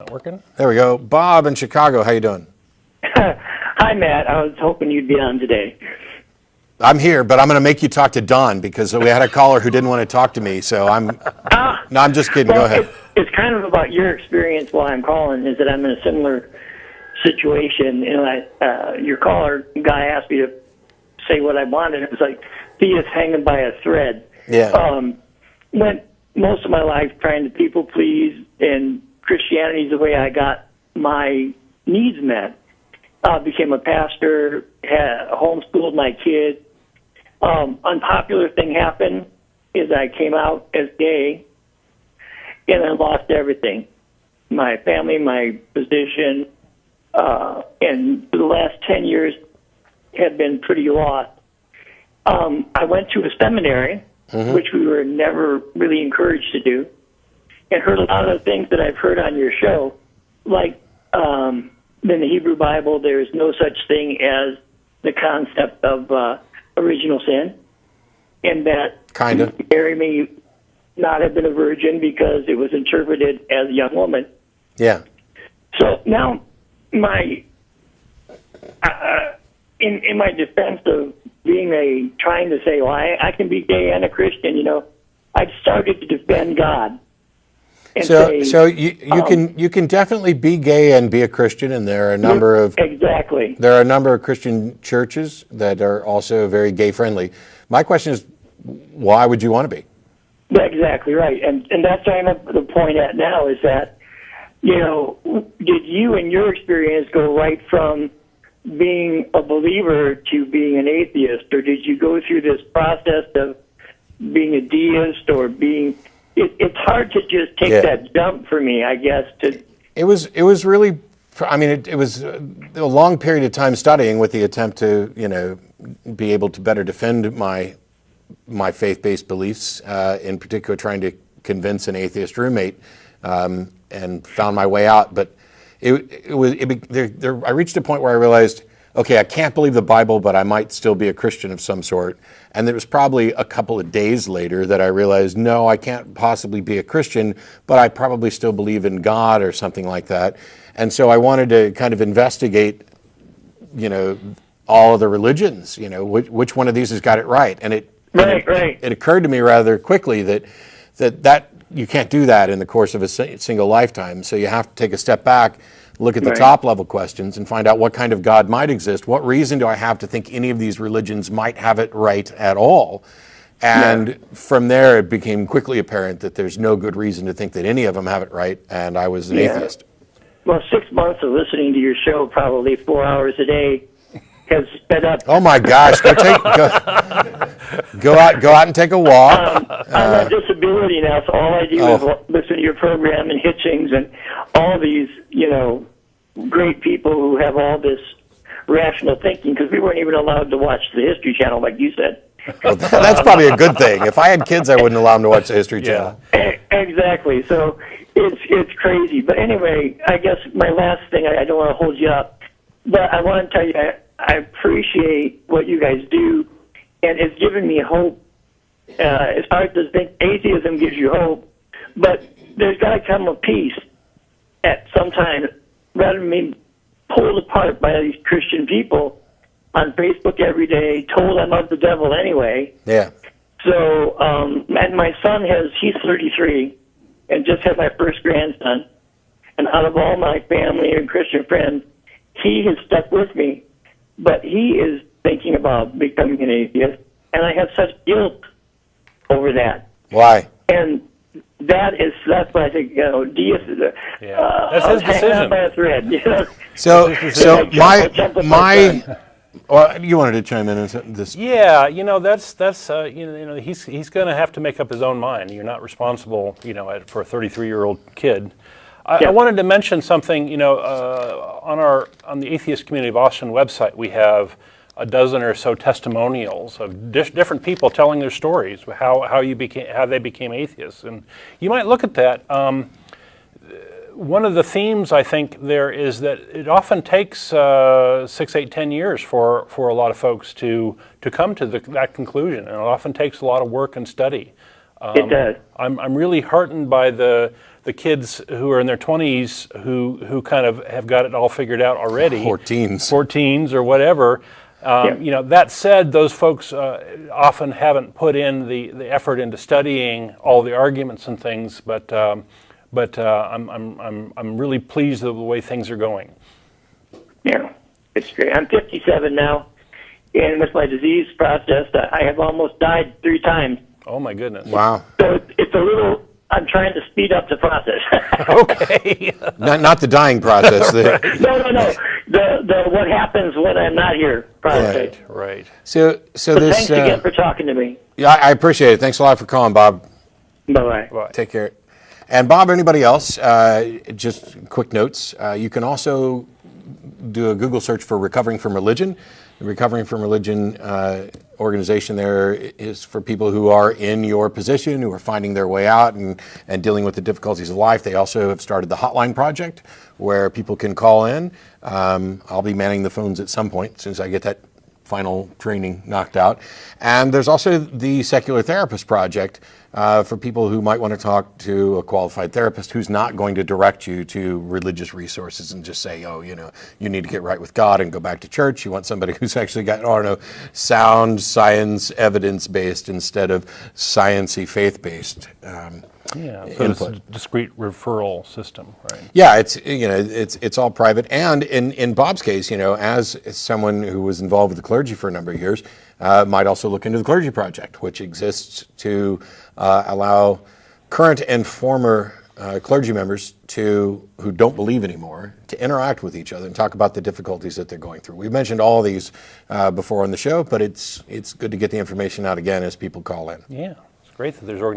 Not working? There we go. Bob in Chicago, how you doing? Hi, Matt. I was hoping you'd be on today. I'm here, but I'm going to make you talk to Don because we had a caller who didn't want to talk to me. So I'm. No, I'm just kidding. Well, Go ahead. It's kind of about your experience while I'm calling. Is that I'm in a similar situation. Your caller guy asked me to say what I wanted. It was like theist hanging by a thread. Yeah. Went most of my life trying to people please, and Christianity is the way I got my needs met. Became a pastor, homeschooled my kids. Unpopular thing happened is I came out as gay, and I lost everything. My family, my position, and the last 10 years have been pretty lost. I went to a seminary, which we were never really encouraged to do, and heard a lot of the things that I've heard on your show, like in the Hebrew Bible, there is no such thing as the concept of original sin, and that Mary may not have been a virgin because it was interpreted as a young woman. Yeah. So now, in my defense of being trying to say, well, I can be gay and a Christian, I've started to defend God. So you can definitely be gay and be a Christian, and there are a number of Christian churches that are also very gay friendly. My question is, why would you want to be? Exactly right, and that's kind of the point at now is that did you in your experience go right from being a believer to being an atheist, or did you go through this process of being a deist or being? It's hard to just take that jump for me, I guess. It was really, it was a long period of time studying with the attempt to, be able to better defend my faith-based beliefs, in particular trying to convince an atheist roommate, and found my way out. But I reached a point where I realized, okay, I can't believe the Bible, but I might still be a Christian of some sort. And it was probably a couple of days later that I realized, no, I can't possibly be a Christian, but I probably still believe in God or something like that. And so I wanted to kind of investigate, all of the religions, which one of these has got it right. And it occurred to me rather quickly that you can't do that in the course of a single lifetime. So you have to take a step back, look at the top level questions and find out what kind of God might exist. What reason do I have to think any of these religions might have it right at all? And from there, it became quickly apparent that there's no good reason to think that any of them have it right, and I was an atheist. Well, 6 months of listening to your show, probably 4 hours a day, has sped up. Oh my gosh! Go out and take a walk. I'm on disability now, so all I do is listen to your program and Hitchings and all these, great people who have all this rational thinking, because we weren't even allowed to watch the History Channel, like you said. Well, that's probably a good thing. If I had kids, I wouldn't allow them to watch the History Channel. Exactly. So it's crazy. But anyway, I guess my last thing, I don't want to hold you up, but I want to tell you I appreciate what you guys do, and it's given me hope. It's hard to think atheism gives you hope, but there's got to come a peace at some time, rather than being pulled apart by these Christian people on Facebook every day, told I'm of the devil anyway. Yeah. So, and my son he's 33 and just had my first grandson. And out of all my family and Christian friends, he has stuck with me, but he is thinking about becoming an atheist. And I have such guilt over that. Why? And that's why I think, deist is that's his decision. By a thread, So well, you wanted to chime in on this? Yeah, that's he's going to have to make up his own mind. You're not responsible, for a 33-year-old kid. I wanted to mention something. On the Atheist Community of Austin website, we have a dozen or so testimonials of different people telling their stories, how they became atheists, and you might look at that. One of the themes I think there is that it often takes 6, 8, 10 years for a lot of folks to come to that conclusion, and it often takes a lot of work and study. It does. I'm really heartened by the the kids who are in their 20s who kind of have got it all figured out already. 14s or whatever. You know, that said, those folks often haven't put in the effort into studying all the arguments and things, but I'm really pleased with the way things are going. Yeah, it's great. I'm 57 now, and with my disease process, I have almost died 3 times. Oh my goodness! Wow. So it's a little. I'm trying to speed up the process. Okay. Not the dying process. No. The what happens when I'm not here process. Right. So this. Thanks again for talking to me. Yeah, I appreciate it. Thanks a lot for calling, Bob. Bye-bye. Bye. Take care. And Bob, anybody else, just quick notes. You can also do a Google search for Recovering from Religion. The Recovering from Religion organization there is for people who are in your position, who are finding their way out and dealing with the difficulties of life. They also have started the Hotline Project, where people can call in. I'll be manning the phones at some point, as soon as I get that final training knocked out. And there's also the Secular Therapist Project for people who might want to talk to a qualified therapist who's not going to direct you to religious resources and just say, oh, you know, you need to get right with God and go back to church. You want somebody who's actually got, I don't know, sound science, evidence-based instead of science-y, faith-based input. It's a discrete referral system, right? Yeah, it's all private, and in Bob's case, you know, as someone who was involved with the clergy for a number of years, might also look into the Clergy Project, which exists to allow current and former clergy members who don't believe anymore to interact with each other and talk about the difficulties that they're going through. We've mentioned all of these before on the show, but it's good to get the information out again as people call in. Yeah, it's great that there's organizations